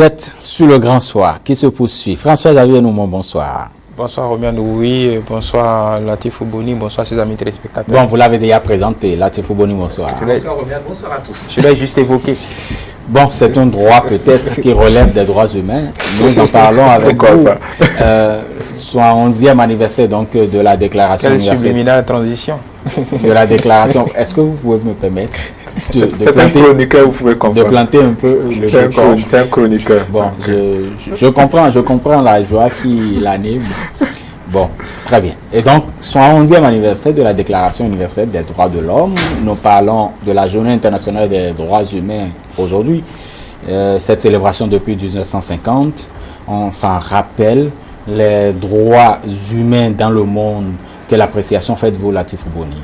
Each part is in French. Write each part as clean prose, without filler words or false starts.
êtes sur le grand soir qui se poursuit. François-Xavier Noumon, bonsoir. Bonsoir Romain Dououi, bonsoir Latifou Boni, bonsoir ses amis téléspectateurs. Bon, vous l'avez déjà présenté, Latifou Boni, bonsoir. Bonsoir Romain, bonsoir à tous. Je l'ai juste évoqué. Bon, c'est un droit peut-être qui relève des droits humains. Nous en parlons avec vous. Soit 11e anniversaire donc de la déclaration universelle. Quelle subliminale transition. De la déclaration. Est-ce que vous pouvez me permettre c'est un chroniqueur, vous pouvez comprendre. De planter un peu le décor. C'est un chroniqueur. Bon, je comprends la joie qui l'anime. Bon, très bien. Et donc, son 11e anniversaire de la Déclaration universelle des droits de l'homme, nous parlons de la Journée internationale des droits humains aujourd'hui. Cette célébration depuis 1950, on s'en rappelle, les droits humains dans le monde. Quelle appréciation faites-vous, Latifou Boni?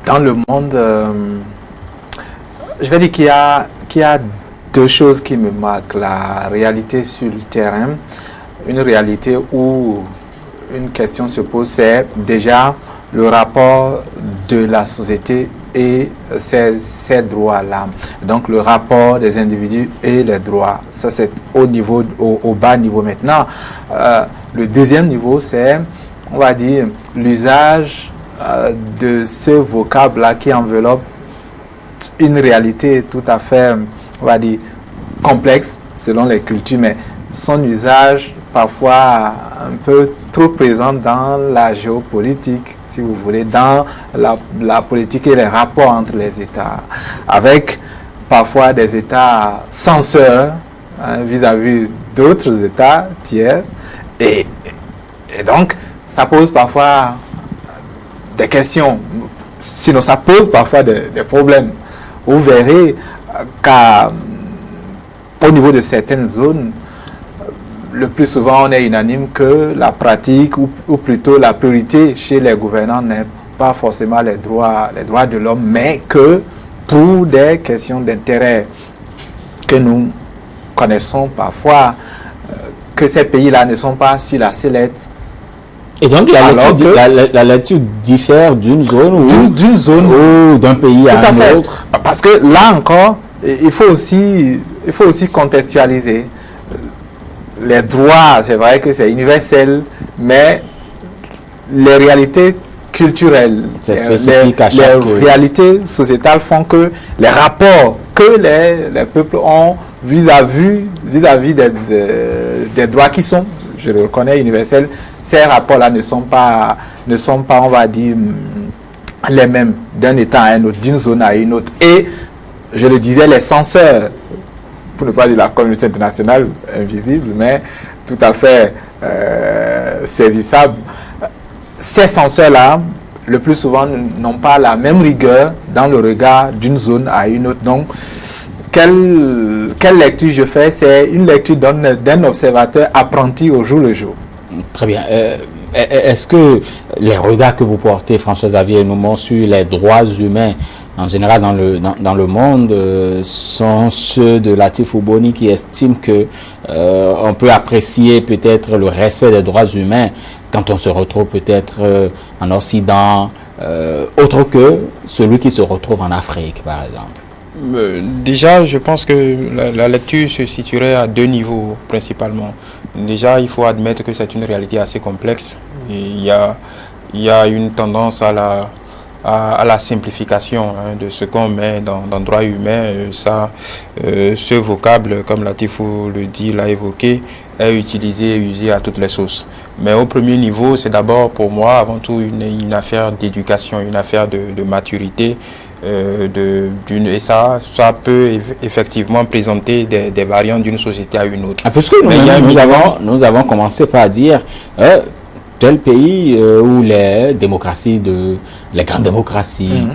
Dans le monde, je vais dire qu'il y a deux choses qui me marquent. La réalité sur le terrain, une réalité où une question se pose, c'est déjà le rapport de la société et ces droits-là. Donc le rapport des individus et les droits. Ça, c'est au bas niveau maintenant. Le deuxième niveau, c'est, on va dire, l'usage de ce vocable-là qui enveloppe une réalité tout à fait, on va dire, complexe selon les cultures, mais son usage parfois un peu trop présent dans la géopolitique, si vous voulez, dans la politique et les rapports entre les États, avec parfois des États censeurs vis-à-vis d'autres États tiers, et donc ça pose parfois des questions, sinon ça pose parfois des problèmes. Vous verrez qu'au niveau de certaines zones, le plus souvent on est unanime que la pratique ou plutôt la priorité chez les gouvernants n'est pas forcément les droits de l'homme, mais que pour des questions d'intérêt que nous connaissons parfois, que ces pays-là ne sont pas sur la sellette. Et donc la lecture diffère d'une zone ou d'un pays à un autre. Parce que là encore, il faut aussi contextualiser. Les droits, c'est vrai que c'est universel, mais les réalités culturelles, les réalités sociétales font que les rapports que les peuples ont vis-à-vis des droits qui sont, je le reconnais, universels, ces rapports-là ne sont pas, on va dire, les mêmes d'un État à un autre, d'une zone à une autre. Et, je le disais, les censeurs, pour ne pas dire la communauté internationale invisible, mais tout à fait saisissable, ces censeurs-là, le plus souvent, n'ont pas la même rigueur dans le regard d'une zone à une autre. Donc, quelle lecture je fais? C'est une lecture d'un observateur apprenti au jour le jour. Très bien. Est-ce que les regards que vous portez, François-Xavier Noumon, sur les droits humains en général dans le monde sont ceux de Latifou Boni qui estime que on peut apprécier peut-être le respect des droits humains quand on se retrouve peut-être en Occident, autre que celui qui se retrouve en Afrique, par exemple? Déjà, je pense que la lecture se situerait à deux niveaux principalement. Déjà, il faut admettre que c'est une réalité assez complexe. Et il y a une tendance à la simplification de ce qu'on met dans droit humain. Ce vocable, comme Latifou le dit, l'a évoqué, est utilisé et usé à toutes les sauces. Mais au premier niveau, c'est d'abord pour moi avant tout une affaire d'éducation, une affaire de maturité. Et ça peut effectivement présenter des variantes d'une société à une autre. Parce que nous avons commencé par dire tel pays où les démocraties, les grandes démocraties.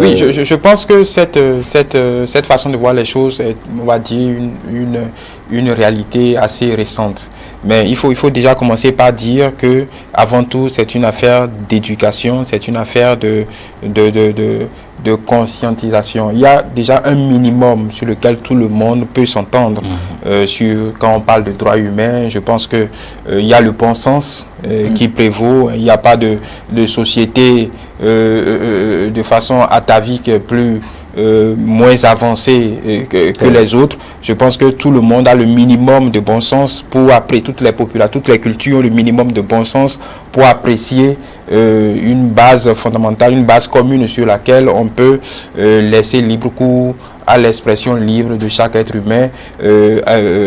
Oui, je pense que cette façon de voir les choses est, on va dire, une réalité assez récente. Mais il faut déjà commencer par dire que, avant tout, c'est une affaire d'éducation, c'est une affaire de conscientisation. Il y a déjà un minimum sur lequel tout le monde peut s'entendre quand on parle de droits humains. Je pense que il y a le bon sens qui prévaut. Il n'y a pas de société de façon atavique moins avancés que les autres. Je pense que tout le monde a le minimum de bon sens pour apprécier, toutes les cultures ont le minimum de bon sens pour apprécier une base fondamentale, une base commune sur laquelle on peut laisser libre cours à l'expression libre de chaque être humain,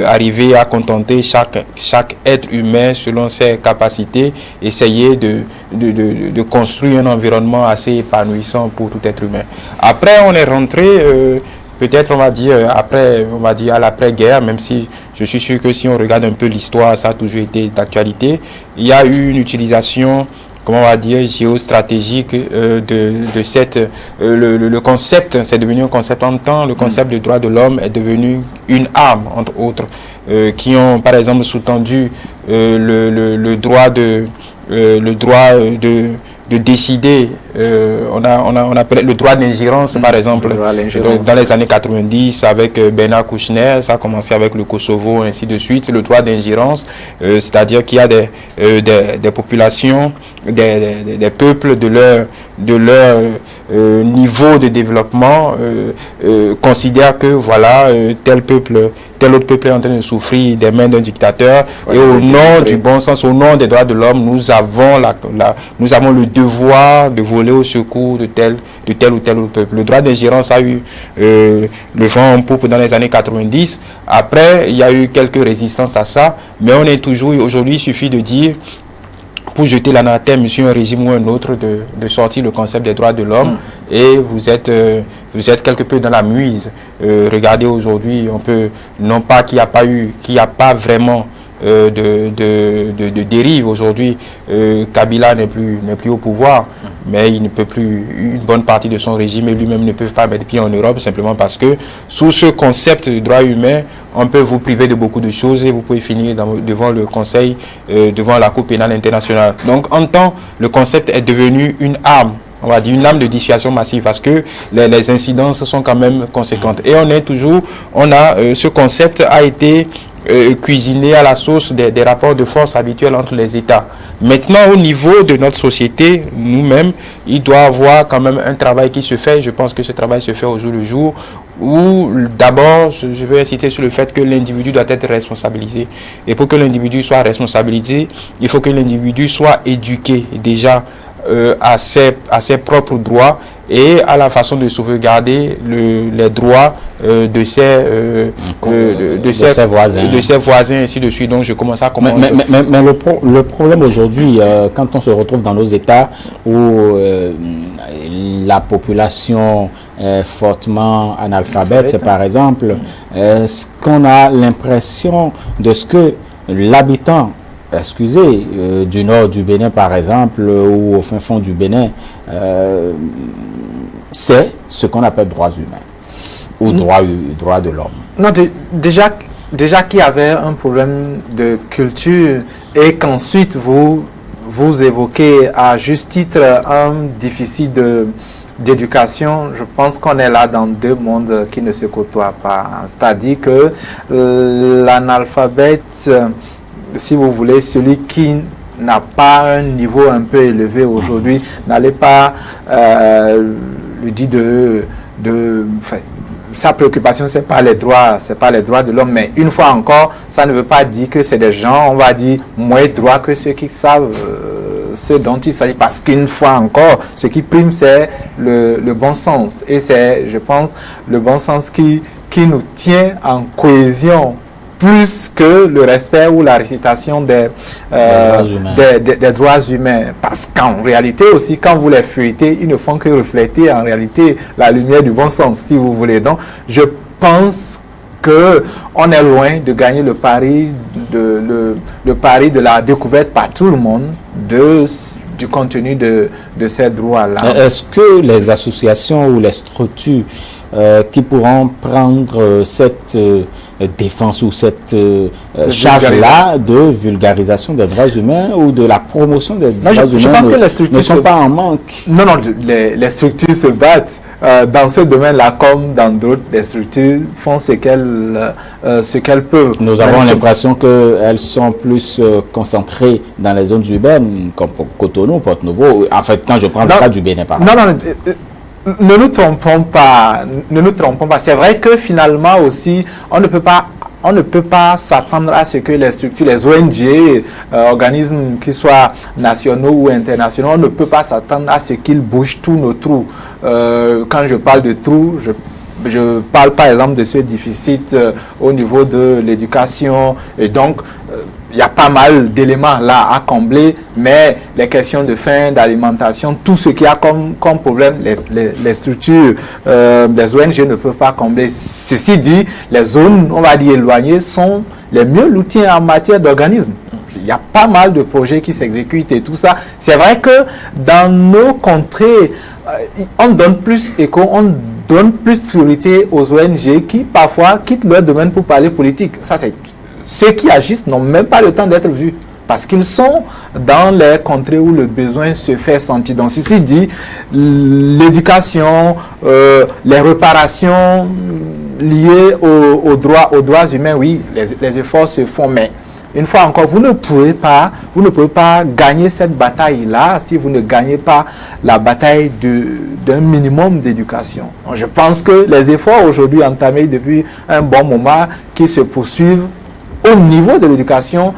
arriver à contenter chaque être humain selon ses capacités, essayer de construire un environnement assez épanouissant pour tout être humain. Après, on est rentré, peut-être on va dire à l'après-guerre, même si je suis sûr que si on regarde un peu l'histoire, ça a toujours été d'actualité. Il y a eu une utilisation, comment on va dire, géostratégique de cette... le concept, c'est devenu un concept en temps. Le concept de droit de l'homme est devenu une arme, entre autres, qui ont, par exemple, sous-tendu le droit de décider, on appelle le droit d'ingérence, par exemple, dans les années 90 avec Bernard Kouchner, ça a commencé avec le Kosovo, ainsi de suite, le droit d'ingérence, c'est-à-dire qu'il y a des populations, des peuples de leur niveau de développement considèrent que voilà, tel autre peuple est en train de souffrir des mains d'un dictateur, et au nom du bon sens, au nom des droits de l'homme, nous avons le devoir de voler au secours de tel ou tel autre peuple. Le droit d'ingérence a eu le vent en poupe dans les années 90. Après, il y a eu quelques résistances à ça, mais on est toujours, aujourd'hui, il suffit de dire, pour jeter l'anathème sur un régime ou un autre, de sortir le concept des droits de l'homme, et vous êtes quelque peu dans la muise. Regardez aujourd'hui, on peut, non pas qu'il n'y a pas vraiment de dérive aujourd'hui. Kabila n'est plus au pouvoir, mais il ne peut plus, une bonne partie de son régime et lui-même ne peuvent pas mettre pied en Europe, simplement parce que sous ce concept de droit humain, on peut vous priver de beaucoup de choses et vous pouvez finir devant le Conseil, devant la Cour pénale internationale. Donc en temps, le concept est devenu une arme, on va dire une arme de dissuasion massive, parce que les incidences sont quand même conséquentes. Et ce concept a été cuisiné à la sauce des rapports de force habituels entre les États. Maintenant, au niveau de notre société, nous-mêmes, il doit y avoir quand même un travail qui se fait. Je pense que ce travail se fait au jour le jour, où d'abord, je vais insister sur le fait que l'individu doit être responsabilisé. Et pour que l'individu soit responsabilisé, il faut que l'individu soit éduqué déjà à ses propres droits et à la façon de sauvegarder les droits de ses voisins, ainsi de suite. Donc je commence à commencer. Mais le problème aujourd'hui, quand on se retrouve dans nos États où la population est fortement analphabète, par exemple, est-ce qu'on a l'impression de ce que l'habitant, excusez, du nord du Bénin par exemple, ou au fin fond du Bénin, c'est ce qu'on appelle droits humains ou droits de l'homme. Non, déjà qu'il y avait un problème de culture et qu'ensuite vous évoquez à juste titre un déficit d'éducation, je pense qu'on est là dans deux mondes qui ne se côtoient pas. C'est-à-dire que l'analphabète, si vous voulez, celui qui n'a pas un niveau un peu élevé aujourd'hui, n'allez pas lui dire sa préoccupation, c'est pas les droits de l'homme, mais une fois encore, ça ne veut pas dire que c'est des gens, on va dire, moins droits que ceux qui savent ce dont il s'agit, parce qu'une fois encore, ce qui prime, c'est le bon sens, et c'est, je pense, le bon sens qui nous tient en cohésion plus que le respect ou la récitation des droits humains. Parce qu'en réalité aussi, quand vous les feuilletez, ils ne font que refléter en réalité la lumière du bon sens, si vous voulez. Donc, je pense qu'on est loin de gagner le pari de la découverte par tout le monde du contenu de ces droits-là. Est-ce que les associations ou les structures qui pourront prendre cette défense ou cette charge-là de vulgarisation des droits humains ou de la promotion des droits humains je pense que les structures ne sont pas en manque? Non, les structures se battent dans ce domaine-là comme dans d'autres. Les structures font ce qu'elles peuvent. Nous avons l'impression qu'elles sont plus concentrées dans les zones urbaines, comme Cotonou, Porto-Novo. En fait, quand je prends le cas du Bénin, par exemple. ne nous trompons pas. Ne nous trompons pas. C'est vrai que finalement aussi, on ne peut pas s'attendre à ce que les structures, les ONG, organismes qui soient nationaux ou internationaux, on ne peut pas s'attendre à ce qu'ils bougent tous nos trous. Quand je parle de trous, je parle par exemple de ce déficit au niveau de l'éducation. Et donc, il y a pas mal d'éléments là à combler, mais les questions de faim, d'alimentation, tout ce qu'il y a comme problème, les structures, les ONG ne peuvent pas combler. Ceci dit, les zones, on va dire éloignées, sont les mieux loties en matière d'organismes. Il y a pas mal de projets qui s'exécutent et tout ça. C'est vrai que dans nos contrées, on donne plus écho, on donne plus priorité aux ONG qui parfois quittent leur domaine pour parler politique. Ça, c'est ceux qui agissent n'ont même pas le temps d'être vus parce qu'ils sont dans les contrées où le besoin se fait sentir. Donc, ceci dit, l'éducation, les réparations liées aux droits humains, oui, les efforts se font, mais une fois encore, vous ne pouvez pas gagner cette bataille-là si vous ne gagnez pas la bataille d'un minimum d'éducation. Je pense que les efforts aujourd'hui entamés depuis un bon moment qui se poursuivent au niveau de l'éducation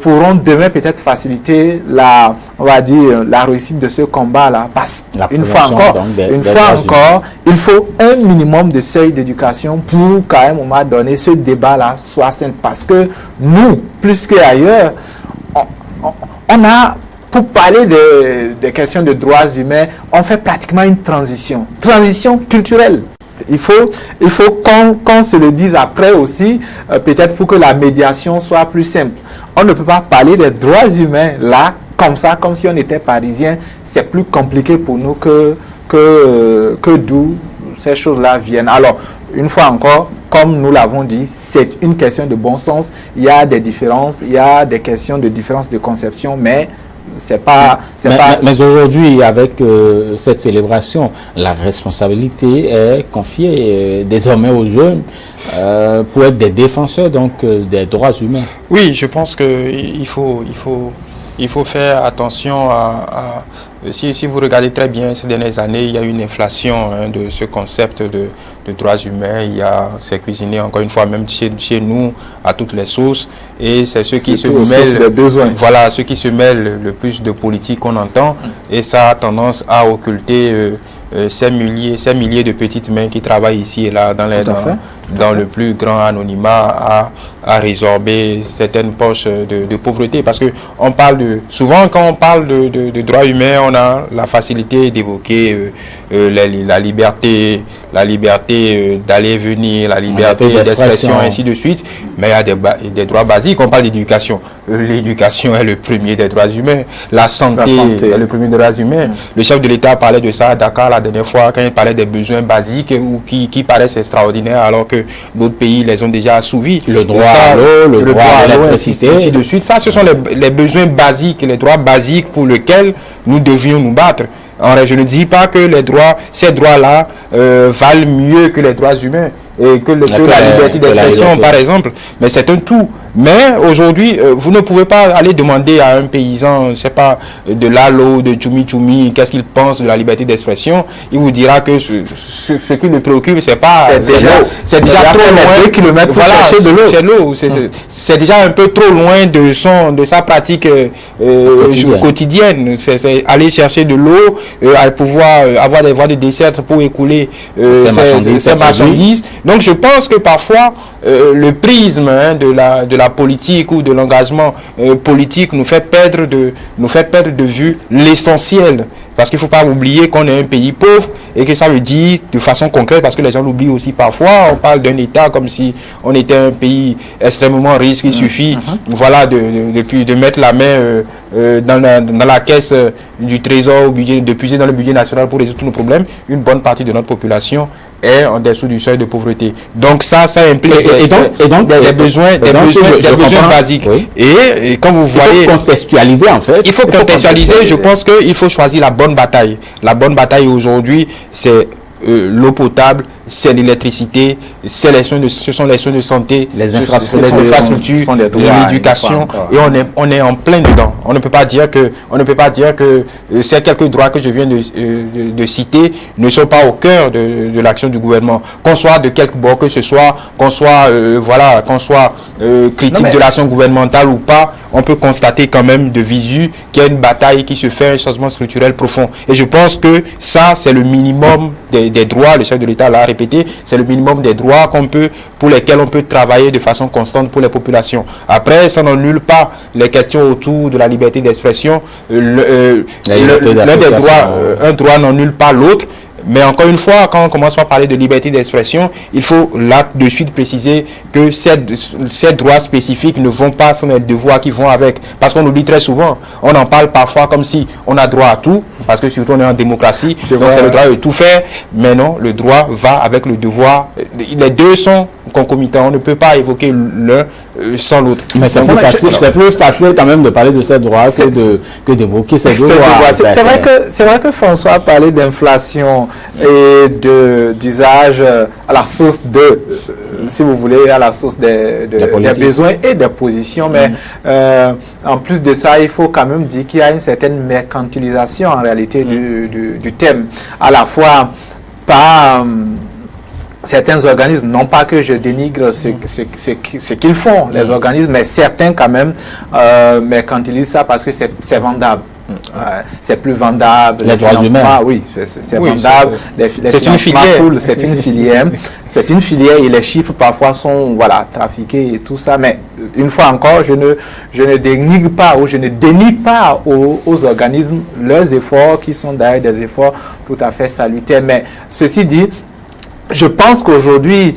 pourront demain peut-être faciliter la réussite de ce combat-là. Parce qu'une fois encore, il faut un minimum de seuil d'éducation pour qu'à un moment donné, ce débat-là soit sain. Parce que nous, plus qu'ailleurs, on a, pour parler des questions de droits humains, on fait pratiquement une transition culturelle. Il faut qu'on se le dise après aussi, peut-être pour que la médiation soit plus simple. On ne peut pas parler des droits humains là, comme ça, comme si on était parisien. C'est plus compliqué pour nous que d'où ces choses-là viennent. Alors, une fois encore, comme nous l'avons dit, c'est une question de bon sens. Il y a des différences, il y a des questions de différence de conception, mais mais aujourd'hui, avec cette célébration, la responsabilité est confiée désormais aux jeunes pour être des défenseurs des droits humains. Oui, je pense qu'il faut faire attention si vous regardez très bien ces dernières années, il y a une inflation de ce concept de droits humains. C'est cuisiné encore une fois même chez nous à toutes les sauces, et c'est ceux qui se mêlent, voilà, ceux qui se mêlent le plus de politique qu'on entend, et ça a tendance à occulter ces milliers de petites mains qui travaillent ici et là dans le plus grand anonymat à résorber certaines poches de pauvreté. Parce que souvent quand on parle de droits humains, on a la facilité d'évoquer la liberté d'aller et venir, la liberté d'expression, ainsi de suite. Mais il y a des droits basiques. On parle d'éducation. L'éducation est le premier des droits humains. La santé est le premier des droits humains. Le chef de l'État parlait de ça à Dakar la dernière fois, quand il parlait des besoins basiques ou qui paraissent extraordinaires, alors que d'autres pays les ont déjà assouvis. Le droit à l'eau, le droit à l'électricité, ainsi de suite. Ça, ce sont les besoins basiques, les droits basiques pour lesquels nous devions nous battre. Je ne dis pas que ces droits-là valent mieux que les droits humains et que la liberté d'expression, par exemple, mais c'est un tout. Mais aujourd'hui, vous ne pouvez pas aller demander à un paysan, je ne sais pas, de Lalo, de Tchoumi, qu'est-ce qu'il pense de la liberté d'expression. Il vous dira que ce qui le préoccupe, c'est déjà trop loin. Chercher de l'eau. C'est l'eau. C'est déjà un peu trop loin de sa pratique quotidienne. C'est aller chercher de l'eau, à pouvoir avoir des voies de dessert pour écouler ces marchandises. Donc je pense que parfois, le prisme de la politique ou de l'engagement politique nous fait perdre de vue l'essentiel. Parce qu'il ne faut pas oublier qu'on est un pays pauvre et que ça veut dire de façon concrète, parce que les gens l'oublient aussi parfois, on parle d'un État comme si on était un pays extrêmement riche. Il suffit de mettre la main dans la caisse du trésor, de puiser dans le budget national pour résoudre tous nos problèmes. Une bonne partie de notre population est en dessous du seuil de pauvreté. Donc ça implique des besoins basiques. Oui. Et comme vous voyez, il faut contextualiser en fait. Il faut contextualiser. Je pense qu'il faut choisir la bonne bataille. La bonne bataille aujourd'hui, c'est l'eau potable, c'est l'électricité, ce sont les soins de santé, les infrastructures, l'éducation, et on est en plein dedans. On ne peut pas dire que ces quelques droits que je viens de citer ne sont pas au cœur de l'action du gouvernement. Qu'on soit de quelque bord que ce soit, qu'on soit critique de l'action gouvernementale ou pas, on peut constater quand même de visu qu'il y a une bataille qui se fait, un changement structurel profond. Et je pense que ça, c'est le minimum des droits, le chef de l'État l'a répété, c'est le minimum des droits pour lesquels on peut travailler de façon constante pour les populations. Après, ça n'annule pas les questions autour de la liberté d'expression. Un droit n'annule pas l'autre. Mais encore une fois, quand on commence par parler de liberté d'expression, il faut là de suite préciser que ces droits spécifiques ne vont pas sans les devoirs qui vont avec. Parce qu'on oublie très souvent, on en parle parfois comme si on a droit à tout, parce que surtout on est en démocratie, donc c'est le droit de tout faire. Mais non, le droit va avec le devoir. Les deux sont concomitants. On ne peut pas évoquer l'un sans l'autre. Mais c'est plus facile quand même de parler de ces droits que d'évoquer ces devoirs. C'est vrai que François a parlé d'inflation et d'usage à la source si vous voulez, à la source des besoins et des positions. Mais en plus de ça, il faut quand même dire qu'il y a une certaine mercantilisation en réalité du thème. À la fois par certains organismes, non pas que je dénigre ce qu'ils font, les organismes, mais certains quand même mercantilisent ça parce que c'est vendable. C'est plus vendable, les droits humains. Oui, c'est vendable. C'est une filière. C'est une filière. C'est une filière et les chiffres parfois sont trafiqués et tout ça. Mais une fois encore, je ne dénigre pas ou je ne dénie pas aux organismes leurs efforts qui sont d'ailleurs des efforts tout à fait salutaires. Mais ceci dit, je pense qu'aujourd'hui,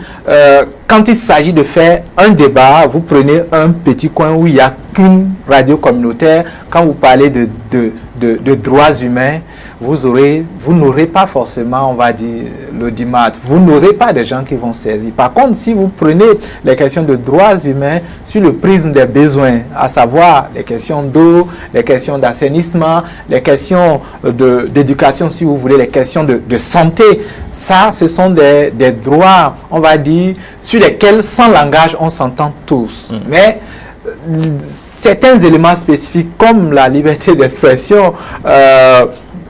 quand il s'agit de faire un débat, vous prenez un petit coin où il n'y a qu'une radio communautaire. Quand vous parlez de droits humains, vous n'aurez pas forcément, on va dire, l'audimat. Vous n'aurez pas des gens qui vont saisir. Par contre, si vous prenez les questions de droits humains sur le prisme des besoins, à savoir les questions d'eau, les questions d'assainissement, les questions d'éducation, si vous voulez, les questions de santé, ça, ce sont des droits, on va dire, sur lesquels, sans langage, on s'entend tous. Mais certains éléments spécifiques comme la liberté d'expression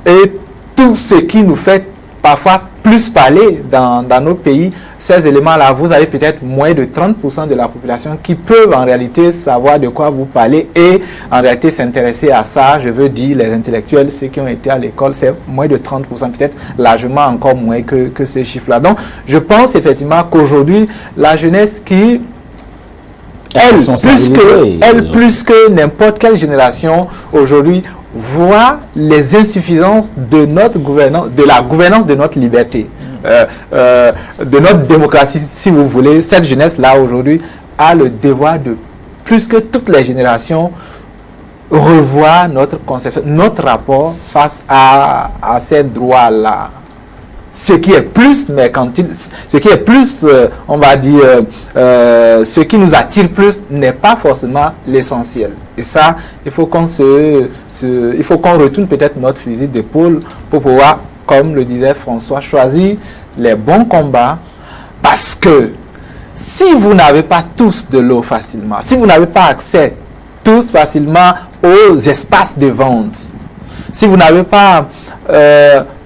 et tout ce qui nous fait parfois plus parler dans nos pays, ces éléments-là, vous avez peut-être moins de 30% de la population qui peuvent en réalité savoir de quoi vous parlez et en réalité s'intéresser à ça. Je veux dire, les intellectuels, ceux qui ont été à l'école, c'est moins de 30%, peut-être largement encore moins que ces chiffres-là. Donc, je pense effectivement qu'aujourd'hui, la jeunesse qui plus que n'importe quelle génération aujourd'hui voit les insuffisances de notre gouvernance, de la gouvernance de notre liberté, de notre démocratie, si vous voulez. Cette jeunesse-là aujourd'hui a le devoir de, plus que toutes les générations, revoir notre conception, notre rapport face à ces droits-là. Ce qui est plus mercantile, ce qui est plus, on va dire, ce qui nous attire plus n'est pas forcément l'essentiel. Et ça, il faut qu'on retourne peut-être notre fusil d'épaule pour pouvoir, comme le disait François, choisir les bons combats. Parce que si vous n'avez pas tous de l'eau facilement, si vous n'avez pas accès tous facilement aux espaces de vente, si vous n'avez pas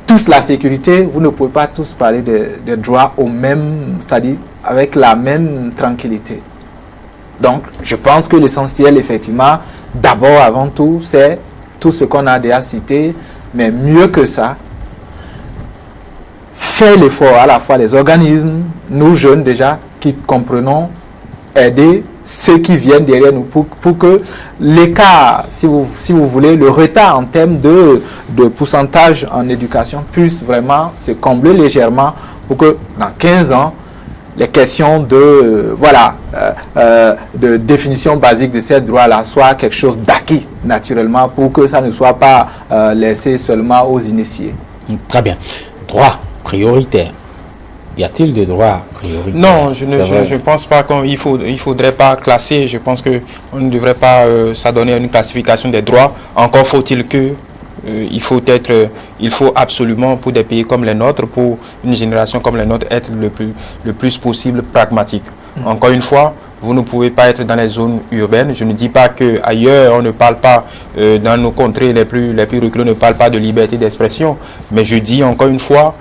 tous la sécurité, vous ne pouvez pas tous parler de droits au même, c'est-à-dire avec la même tranquillité. Donc, je pense que l'essentiel, effectivement, d'abord, avant tout, c'est tout ce qu'on a déjà cité, mais mieux que ça, faire l'effort, à la fois les organismes, nous jeunes déjà, qui comprenons, aider ceux qui viennent derrière nous pour que l'écart, si vous voulez, le retard en termes de pourcentage en éducation puisse vraiment se combler légèrement pour que dans 15 ans, les questions de définition basique de ces droits-là soient quelque chose d'acquis naturellement pour que ça ne soit pas laissé seulement aux initiés. Très bien. Droit prioritaire. Y a-t-il des droits prioritaires? Non, je ne pense pas qu'il faudrait pas classer. Je pense qu'on ne devrait pas s'adonner à une classification des droits. Encore faut-il que il faut absolument, pour des pays comme les nôtres, pour une génération comme les nôtres, être le plus possible pragmatique. Encore une fois, vous ne pouvez pas être dans les zones urbaines. Je ne dis pas qu'ailleurs, on ne parle pas, dans nos contrées les plus reculées, on ne parle pas de liberté d'expression. Mais je dis encore une fois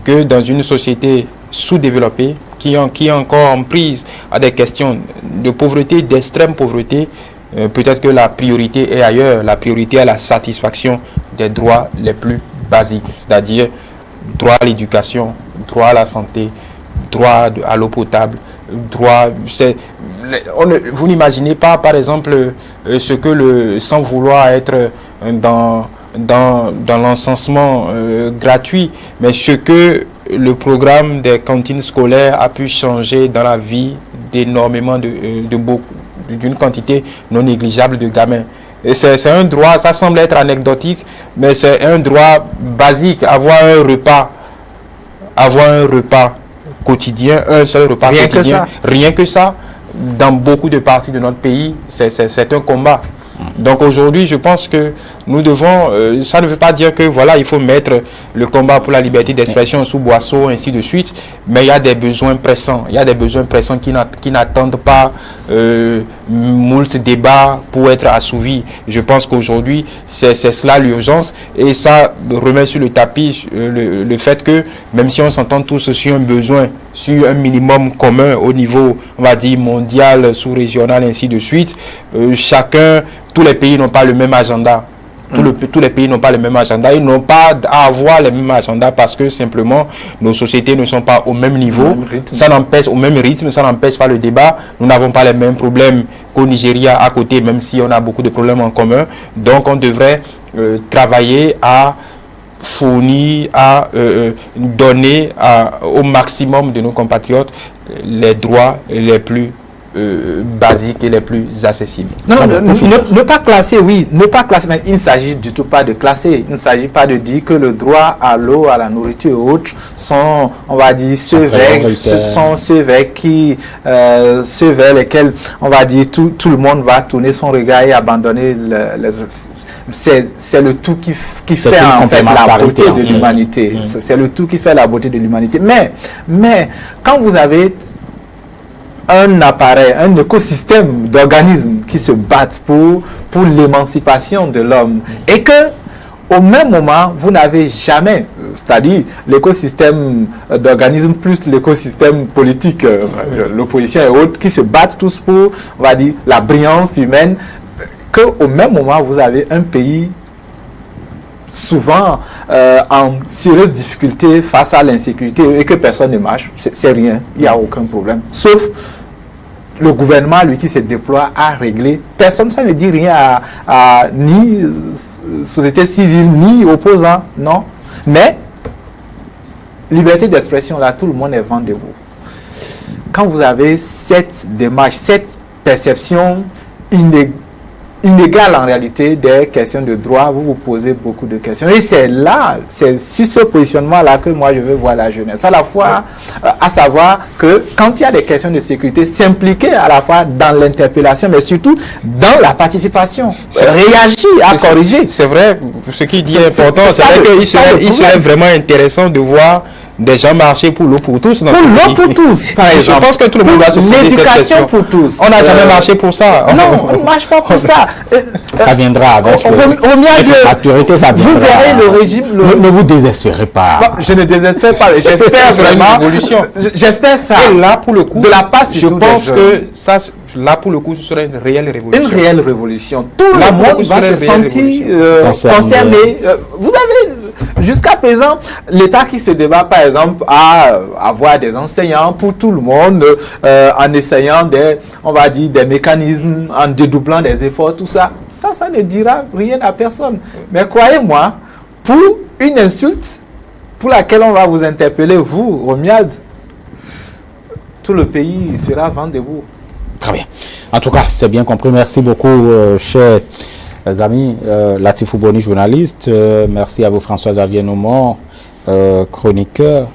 que dans une société sous-développée, qui est encore en prise à des questions de pauvreté, d'extrême pauvreté, peut-être que la priorité est ailleurs. La priorité est la satisfaction des droits les plus basiques, c'est-à-dire droit à l'éducation, droit à la santé, droit à l'eau potable, droit... Vous n'imaginez pas, par exemple, ce que sans vouloir être dans l'encensement gratuit, mais ce que le programme des cantines scolaires a pu changer dans la vie d'énormément d'une quantité non négligeable de gamins. Et c'est un droit, ça semble être anecdotique, mais c'est un droit basique, avoir un repas quotidien, un seul repas quotidien, rien que ça, dans beaucoup de parties de notre pays, c'est un combat. Donc aujourd'hui, je pense que nous devons, ça ne veut pas dire que voilà, il faut mettre le combat pour la liberté d'expression sous boisseau, ainsi de suite, mais il y a des besoins pressants. Il y a des besoins pressants qui n'attendent pas moult débats pour être assouvis. Je pense qu'aujourd'hui, c'est cela l'urgence, et ça remet sur le tapis le fait que même si on s'entend tous sur un besoin, sur un minimum commun au niveau, on va dire, mondial, sous-régional, ainsi de suite, tous les pays n'ont pas le même agenda. Tous les pays n'ont pas le même agenda. Ils n'ont pas à avoir le même agenda parce que simplement nos sociétés ne sont pas au même niveau. Ça n'empêche, au même rythme, ça n'empêche pas le débat. Nous n'avons pas les mêmes problèmes qu'au Nigeria à côté, même si on a beaucoup de problèmes en commun. Donc on devrait travailler à fournir, à donner au maximum de nos compatriotes les droits les plus basiques et les plus accessibles. Non, ne pas classer, oui, ne pas classer, mais il ne s'agit du tout pas de classer. Il ne s'agit pas de dire que le droit à l'eau, à la nourriture et autres sont, on va dire, ceux vers lesquels, on va dire, tout le monde va tourner son regard et abandonner c'est le tout qui fait en fait la beauté de l'humanité. C'est le tout qui fait la beauté de l'humanité. Mais quand vous avez un appareil, un écosystème d'organismes qui se battent pour l'émancipation de l'homme, et que au même moment, vous n'avez jamais, c'est-à-dire l'écosystème d'organismes plus l'écosystème politique, l'opposition et autres, qui se battent tous pour, on va dire, la brillance humaine, qu'au même moment, vous avez un pays souvent en sérieuse difficulté face à l'insécurité et que personne ne marche, c'est rien, il n'y a aucun problème. Sauf le gouvernement, lui, qui se déploie à régler. Personne, ça ne dit rien à ni société civile, ni opposants, non. Mais, liberté d'expression, là, tout le monde est vent debout. Quand vous avez cette démarche, cette perception inégale en réalité des questions de droit, vous vous posez beaucoup de questions. Et c'est là, c'est sur ce positionnement-là que moi je veux voir la jeunesse. À la fois, à savoir que quand il y a des questions de sécurité, s'impliquer à la fois dans l'interpellation, mais surtout dans la participation. Réagir à corriger. C'est vrai, ce qu'il dit est important. C'est vrai qu'il serait vraiment intéressant de voir des gens marcher pour l'eau pour tous. Pour l'eau pour tous, par exemple. Je pense que tout le monde doit se poser cette question. L'éducation pour tous. On n'a jamais marché pour ça. Non, on ne marche pas pour ça. Ça viendra avec la maturité, ça viendra. Vous verrez le régime... Ne vous désespérez pas. Non, je ne désespère pas. J'espère vraiment... J'espère ça. Et là, pour le coup, de la part, je pense que ça... Là, pour le coup, ce serait une réelle révolution. Une réelle révolution. Tout le monde va se sentir concerné. Vous avez, jusqu'à présent, l'État qui se débat, par exemple, à avoir des enseignants pour tout le monde, en essayant on va dire, des mécanismes, en dédoublant des efforts, tout ça. Ça ne dira rien à personne. Mais croyez-moi, pour une insulte pour laquelle on va vous interpeller, vous, Romuald, tout le pays sera vent debout. Très bien. En tout cas, c'est bien compris. Merci beaucoup, chers amis. Latif Ouboni, journaliste. Merci à vous, François-Xavier Noumon, chroniqueur.